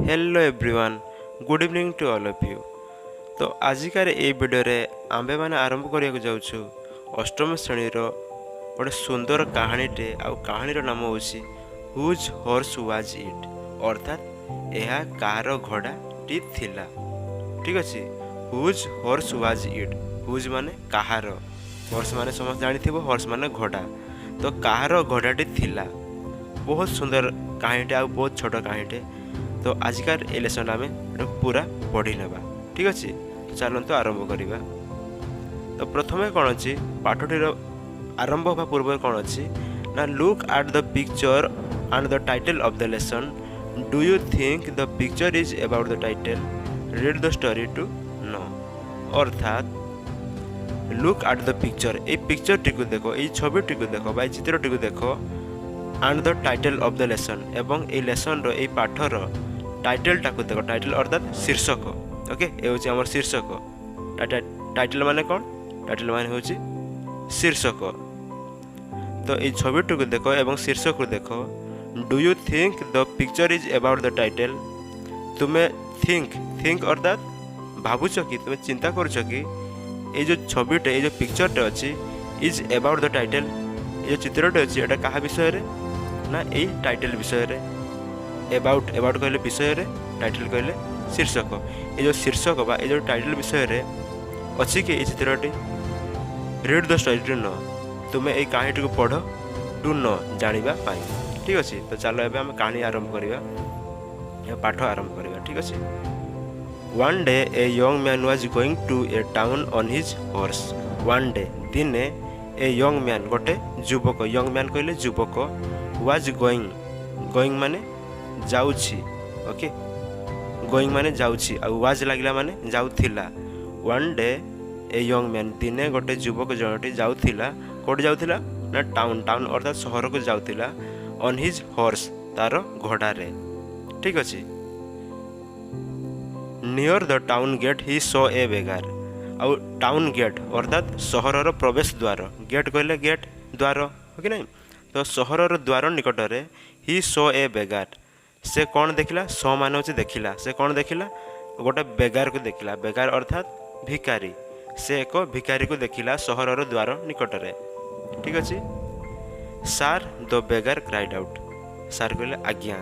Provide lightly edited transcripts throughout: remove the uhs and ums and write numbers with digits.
Hello everyone, good evening to all of you. तो आजिकार ये भिडियो आंबे मैंने आरंभ करने जाऊँ अष्टम श्रेणी गोटे सुंदर कहानीटे कहानीर नाम हूँ हुज हॉर्स वाज इट, अर्थात यह कार घोड़ाटी थिला। ठीक अच्छे, whose horse was it. Whose माने कहार, हॉर्स माने समस्त जानी हॉर्स माने घोड़ा। तो कहार घोड़ाटी थिला। बहुत सुंदर कहानीटे आ बहुत छोट कहानीटे। तो आजिकार ए लेसन आम पूरा पढ़ी नेबा। ठीक अच्छे, तो चलते आरंभ करवा। तो प्रथम कौन अच्छी पाठटीर आरंभ होगा पूर्व कौन अच्छी ना, look at the picture and the title of the lesson. Do you think the picture is about the title? Read the story to know. अर्थात लुक एट द पिक्चर, ये पिक्चर टी देखो, ये छविटी को देखो, बा चित्रटी को देखो। And the title of the lesson, एवं ये लेसन रो ये पाठर टाइटल टाक देख। टाइटल अर्थात शीर्षक। ओके, ये हूँ आम शीर्षक। टाइटल माने कौन? टाइटल माने हूँ शीर्षक। तो ये छविटी को देख एवं शीर्षक को देख। Do you think the picture is about the title? तुम्हें थिंक अर्थात भावुच कि, तुम्हें चिंता करुच कि ये जो छविटे, ये जो पिक्चरटे अच्छी इज अबाउट द टाइटल, ये चित्रटे अच्छी एटा क्या विषय रे ना, ये टाइटल विषय रे। एबाउट कहले विषय रे, टाइटल कहले शीर्षक। ये जो शीर्षक बा ये जो टाइटल विषय रे अच्छी कि ये चित्रटी। Read the story to know, तुम्हें ये कहानी को पढ़ टू नो जानिबा पाई। ठीक अच्छे, तो चलो एबे हम कहानी आरंभ करवा, पाठ आरंभ करवा। ठीक अच्छे। One day a young man was going to a town on his horse. One day दिने ए यंग मैन गोटे युवक, यंग मैन कहले युवक, वाज गोइंग माने जाउछि। ओके, गोइंग माने जाउछि आ वाज लागला माने जाउथिला। One day a young man दिने गोटे युवक जनटी जाउथिला। कोड जाउथिला ना, टाउन अर्थात शहर को जाउथिला। ऑन हिज हॉर्स, तार घोड़ारे। ठीक अच्छे। Near the town gate he saw a beggar. आउ टाउन गेट अर्थात सहरर प्रवेश द्वार। गेट कहले गेट द्वार, ओके नहीं। तो सहरर द्वार निकटरे ही सॉ ए बेगार, से कौन देखिला? सॉ मान होचे देखिला। से कौन देखिला? गोटे बेगार को देखिला। बेगार अर्थात भिकारी। से एक भिकारी को देखिला सहरर द्वार निकटरे। ठीक अच्छे। सार द बेगार क्राइड आउट। सार कहले आज्ञा।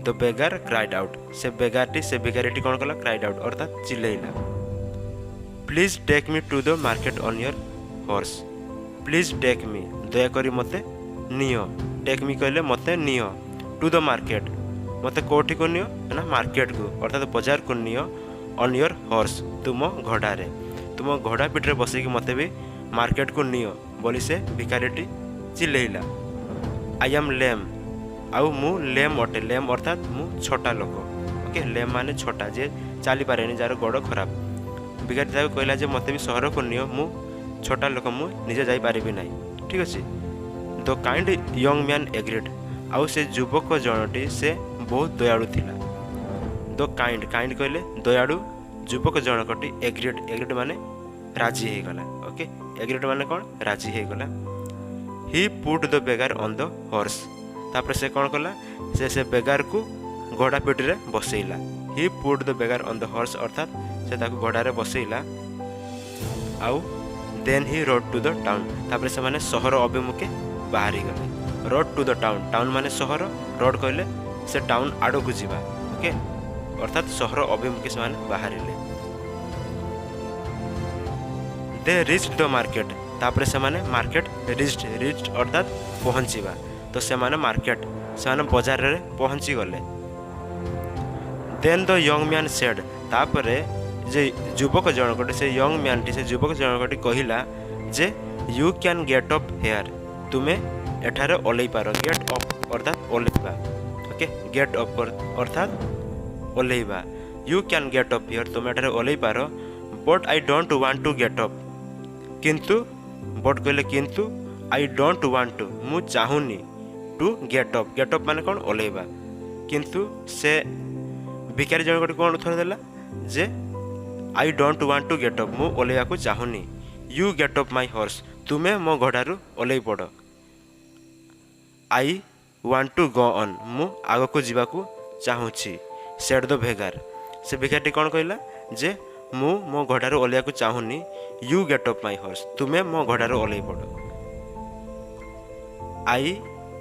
द बेगार क्राइड आउट, से बेगारटी से भिखारीटी कौन कला? क्राइड आउट अर्थात चिल्लैला। Please take me to the market on your horse. Please take me, दयाकरी मते नियो। टेक मी कहले मते नियो। टू द मार्केट, मते कोठी को नियो ना, मार्केट को अर्थात बाजार को नियो। ऑन योर हॉर्स, तुम घोड़ारे, तुम घोड़ा पीठरे बसिकी मते भी मार्केट को नियो बोली से भिखारीटी चिल्लैला। आई एम लेम, आउ मु लेम अटे। लेम अर्थात मु छोटा लोक। ओके, लेम माने छोटा, जे चली पारे जार गोड़ खराब। भिखारी ताको कहला जे मते भी सहर को नियो, मु छोटा लोक, मु निजे जाई पारिबि नाही। ठीक अछि। The kind young man agreed, आउ से युवक जनटी से बहुत दयालु थिला। द काइंड कहले दयालु युवक जनकटी एग्रीड माने राजी हो गला। ओके, एग्रीड माने कौन? राजी हो गला। He put the beggar on the horse, तापर से कौन कला? से बेगार को घोड़ा पीठी बसैला। He put the beggar on the horse अर्थात से ताको घोड़ारे बसैला। आउ then he rode to the town, तापर से माने सहर अभिमुखे बाहरी गले। Road to the town, town माने सहर, रोड कहले से टाउन आड़ को जीवा। ओके, अर्थात सहर अभिमुखे से माने बाहरिले। दे रिच्ड द मार्केट, तापर से माने मार्केट रिच्ड अर्थात पहुँचीवा। तो से माने मार्केट, से माने बाजार रे पहुँची गले। Then the young man said, तापरे जे युवक जनकटी, से यंग मैन टी से युवक जनकटी कहिला जे you can get up here, तुम्हें एठारे ओल्लै पार। गेट अप अर्थात ओल्लैवा। ओके, गेट अप अर्थात ओल्लैवा। You can get up here, तुम एठारे ओल्लै पार। But I don't want to get up, किंतु बट कहले किंतु, आई डोंट वांट टू, मु चाहूनी to get up. Get up माने कौन? ओल्लैवा। किंतु से भिखारी जनकटी कौन उत्तर देला जे I don't want to get up, मु ओल्लैवा को चाहूनी। You get up my horse, तुम्हें मो घोड़ारू ओल्लै पड़। I want to go on, मु आग को जीवा को चाहूँगी। Said the beggar. से भिखारी कौन कहला जे मु मो घोड़ार ओल्लिया को चाहूनी, you get up my horse, तुम्हें मो घोड़ार ओल्लै पड़। I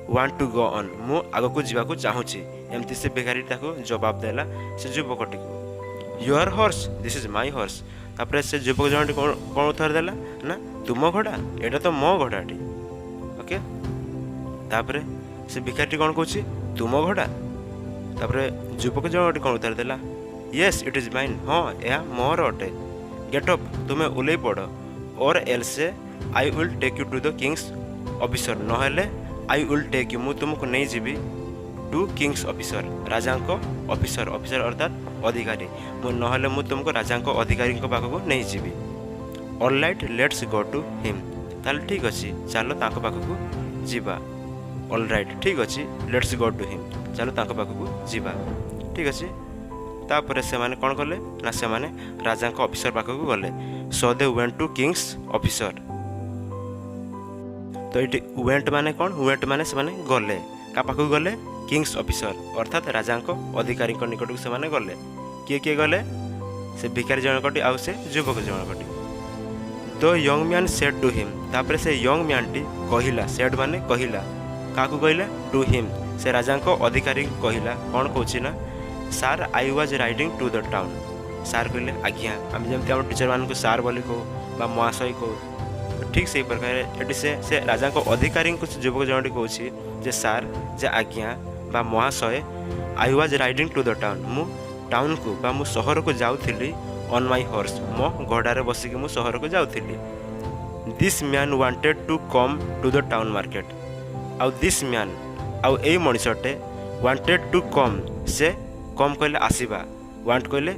want to go on, मु आगक जावाक चाहूँगी, एमती से भिखारी जवाब देला से युवकटी को, your horse this is my horse. तापर से युवक जनटी कौन उत्तर देला ना तुम घोड़ा, एटा तो मो घोड़ाटी। ओके, तापर से भिखारी कौन कहूँ तुम घोड़ा। तापर युवक जनटी कौन उत्तर देला येस इट इज माइन, हाँ यह मोर अटे, गेट अप तुम्हें ओल्लै पड़, or else I will take you to the king's officer, नहेले आई विल टेक यू मु तुमको नहीं जीवी टू किंग्स ऑफिसर, राजा ऑफिसर, ऑफिसर अर्थात अधिकारी, नहेले मु तुमको राजा अधिकारी पाखक नहीं जीवी। All right let's go to him, ताल ठीक अच्छे चलो ताक पाखक जीवा। ऑलराइट ठीक अच्छे लेट्स गो टू हिम, चलो ताक पाखक जीवा, ठीक अच्छे। तापर से माने कौन कले ना से माने राजा ऑफिसर पाखक गले, so they went to king's officer. तो ये वेंट माने कौन, वेंट माने से माने गले का पाखक गले किंग्स ऑफिसर अर्थात राजा अधिकारी निकट को से माने गले। किए किए गले से भिखारी जनकटी आउ से युवक जनकटी। The young man said to him, तापर से यंग मैन टी कहिला, सेड माने कहिला, काकू कहिला टू हिम, से राजा अधिकारी कहिला कौन कहूँ ना sir I was riding to the town. Sir कहले आज्ञा, आम जमी आम टीचर मान को सार बोली कहू बा महाशय कहू, ठीक से प्रकार ये से राजा अधिकारी युवक जनटी कहूँ जे सार जे आज्ञा बा महाशय I was riding to the town, मु टाउन को बा मु सहर को जाऊली ऑन माई हॉर्स, मो घोड़ारे बसिक मु सहर को जाऊली। This man wanted to come to the town market, आउ दिस मैन आउ ए मनिषटे वांटेड टू कम, से कम कहले आसवा, वांट कहले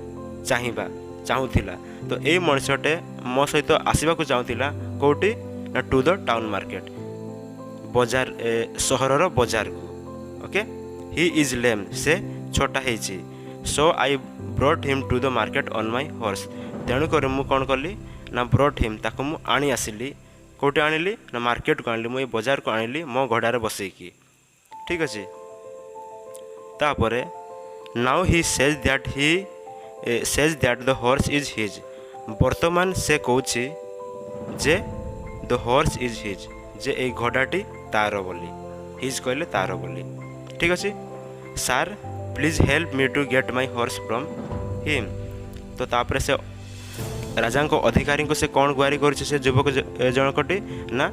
चाहिबा चाहूला, तो ये मनिषटे मो सहित आसवा को चाहूला कौटी ना टू द टाउन मार्केट, बजार सहरर बजार को। ओके, ही इज लेम से छोटा है, so I brought him to the market on my horse, तेणुक मु कौन कली ना ब्रॉट हिम ताको मु आनी आसिली, कौटी आनिली ना मार्केट को आनिली, मुझे बजार को आनिली मो घोड़ार बसैकी, ठीक अच्छे। तापर now he says that the horse is his, वर्तमान से कहूँ जे द हॉर्स इज हिज, जे ए घोड़ाटी तार बोली, हिज कहले तार बोली, ठीक अच्छे। Sir please help me to get my horse from him, तो तापर से राजा अधिकारी को से कौन गुहारी कर युवक जनकटी ना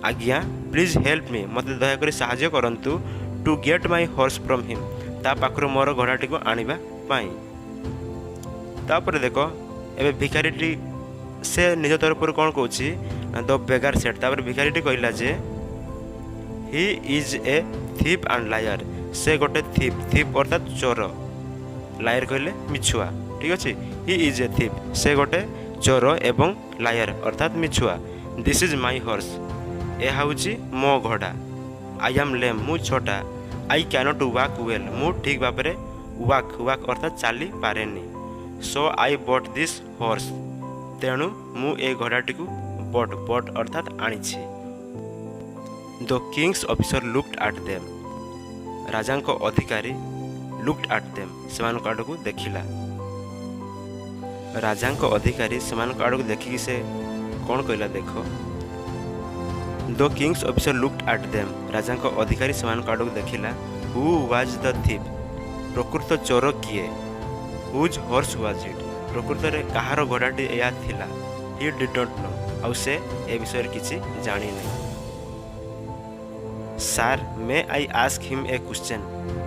आज्ञा प्लीज हेल्प मी, मत दयाक साहाय्य करंतु to get my horse from him, ता पाखर मोर घोड़ाटी को आनिबा पाई। तापर देख एबे भिखारीटी से निज तरफ कौन कहूँ द बेगार सेट, तापर भिखारीटी कहला जे he is a thief and liar, से गोटे थीप, थीप अर्थात चोर, लायर कहले मिछुआ, ठीक अच्छे। ही इज ए थीप, से गोटे चोर एवं लायर अर्थात मिछुआ। दिस इज माई हॉर्स, यह हूँ मो घोड़ा। आई एम लेम, मु छोटा। आई कैनट वाक वेल, मु ठीक भाव में वाक अर्थात चली पारे। So I bought this horse, तेणु मु ए घोड़ाटी को बॉट अर्थात आनी। The king's officer looked at them, राजा अधिकारी लुक्ड एट देम से आड़ को देखिला। राजा अधिकारी से आड़ को देखिकी से कौन कहला देख, the king's officer looked at them, राजा अधिकारी से आड़ को देखिला। हु वाज द थीप, प्रकृत चोर किए। हुज हॉर्स वाज इट, प्रकृत में कहार घोड़ाटी या थिला। ही डिड नॉट नो, आउ से ए विषय किसी जानी नहीं। Sir may I ask him a question,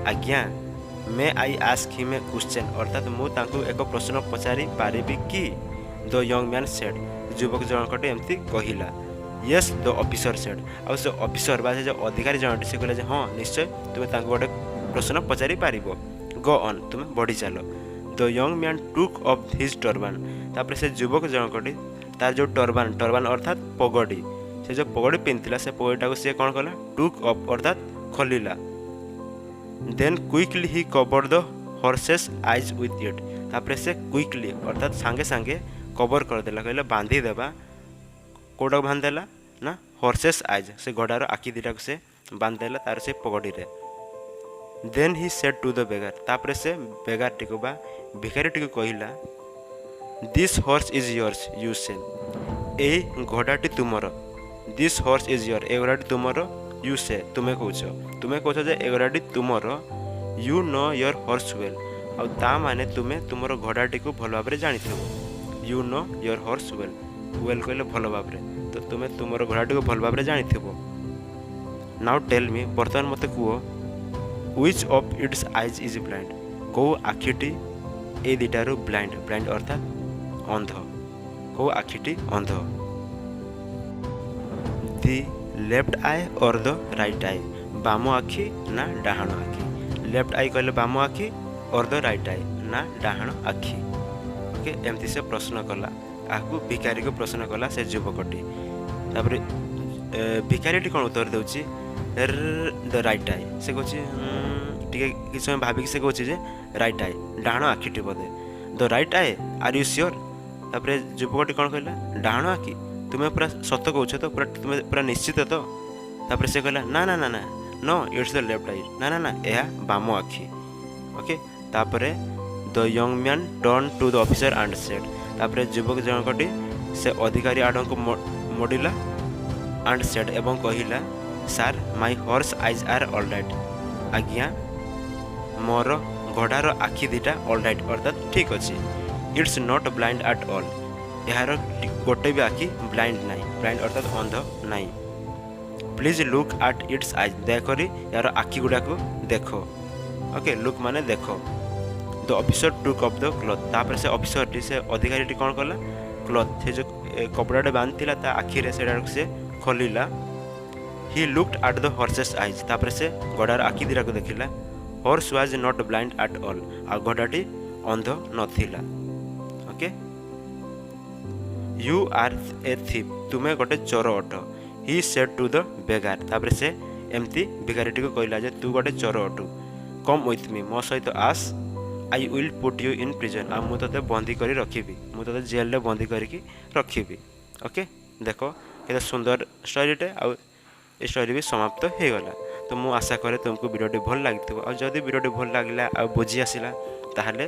आज्ञा may I ask him a question अर्थात मु तांको एक प्रश्न पचारि पारिबी कि। द यंग मैन सेड, युवक जनकटे एमती कहिला। येस द ऑफिसर सेड, आउ से ऑफिसर बा जो अधिकारी जनटी से कहले हाँ निश्चय तुम्हें तांको गोटे प्रश्न पचारि पारिबो। गो ऑन, तुम्हें बढ़ी चलो। The young man took up his turban, तापर से युवक जनकटी तार जो टर्बान अर्थात पगड़ी, से जो पगड़ी पिंधिला से पगड़ीटा को सी कौन कला टुक अप अर्थात खोलिला। Then quickly he cover the horse's eyes with it, तापर से क्विकली अर्थात सांगे सांगे कवर करदेला, कहले बांधी देबा। कौटा बांधदेला ना हॉर्सेस आइज, से घोड़ार आखि दुटा को से बांधदेला तार से पगड़ी रे। Then he said to the beggar तापर से बेगार टी बा भिखारी टी कहला this horse is yours you sell ए घोड़ाटी तुमर दिस हॉर्स इज योर ए घोड़ाटी तुमर यू से तुम्हें कौच जे ए घोड़ाटी तुमर you know your horse well आउ ता माने तुम्हें तुमर घोड़ाटी को भल भाव जानी you know your horse well well कहले भल भाव तो तुम्हें तुमर घोड़ाटी को भल भाव जानी नाउ टेल मी बर्तमान मत कह which of its eyes is blind कौ आखिटी ए दुटारू ब्लाइंड ब्लाइंड अर्थात अंध कौ आखिटी अंध दी लेफ्ट आई और द राइट आई बाम आखि ना डाहाण आखि लेफ्ट आई कहले बाम आखि और द राइट आई ना डाहाण आखि ओके एमती से प्रश्न कला आपको भिखारी को प्रश्न कला से युवकटी तापर भिखारीटी कौन उत्तर दूची द राइट आई से कहूँ टे कि समय भाविक से कहूँ जे right I डाहाण आखिटी Bodhe the right I R you sure तापर युवकटी कौन कहला डाहाण आखि तुम्हें पूरा सत कौच तो पूरा तुम्हें पूरा निश्चित तो तापर से कहला ना ना ना ना no it's the left eye ना ना ना यह बाम आखि ओके तापर the young man turn to the officer and said तापर युवक जनकटी से अधिकारी आड़ को मोड़िला एंड सेड एवं कहला sir my horse eyes are all right आज्ञा मोर घोड़ार आखि दुटा ऑल राइट अर्थात ठीक अच्छे it's not blind at all यार गोटे भी आखि ब्लाइंड नाई ब्लाइंड अर्थात अंध नाई please look at its eyes दयाकोरी यार आखि गुड़ा को देखो ओके लुक माने देखो the officer took off the cloth तापर से ऑफिसर टी से अधिकारी टी कौन कला क्लथ से जो कपड़ाटे बांधला ता आखिरे से खोलिला he looked at the horse's eyes तापर से घोड़ार आखि दिरा को देखिला horse was not blind at all आ घोड़ाटी अंध नथिला okay you are a thief तुम्हें गोटे चोर अट he said to the beggar तापर से एमती भिखारीटी को कहला जे तू गोटे चोर अटू कम विथ मी मो सहित आस I will put you in prison आ मुझे ते बंदी करी रखी मुझे जेल रे बंदी करके रखी ओके देखो ये सुंदर स्टोरीटे आ स्टोरी भी समाप्त हो गला तो मु आशा करे तुमको वीडियोटी भल लगी और जदि वीडियोटी भल लगला आ बुझी आसला ताहले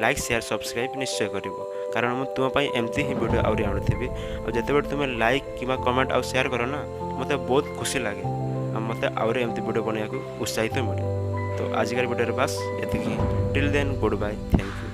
लाइक शेयर सब्सक्राइब निश्चय करिवो कारण मु तुम पई एमती ही वीडियो आउरी आनुथिबी और जेतेबेले तुम लाइक किमा कमेंट आ शेयर करो ना मते बहुत खुशी लगे आ मते आउरी एमती वीडियो बनाया को उत्साहित मिले तो आजिकार वीडियो बस ये till then good bye thank you.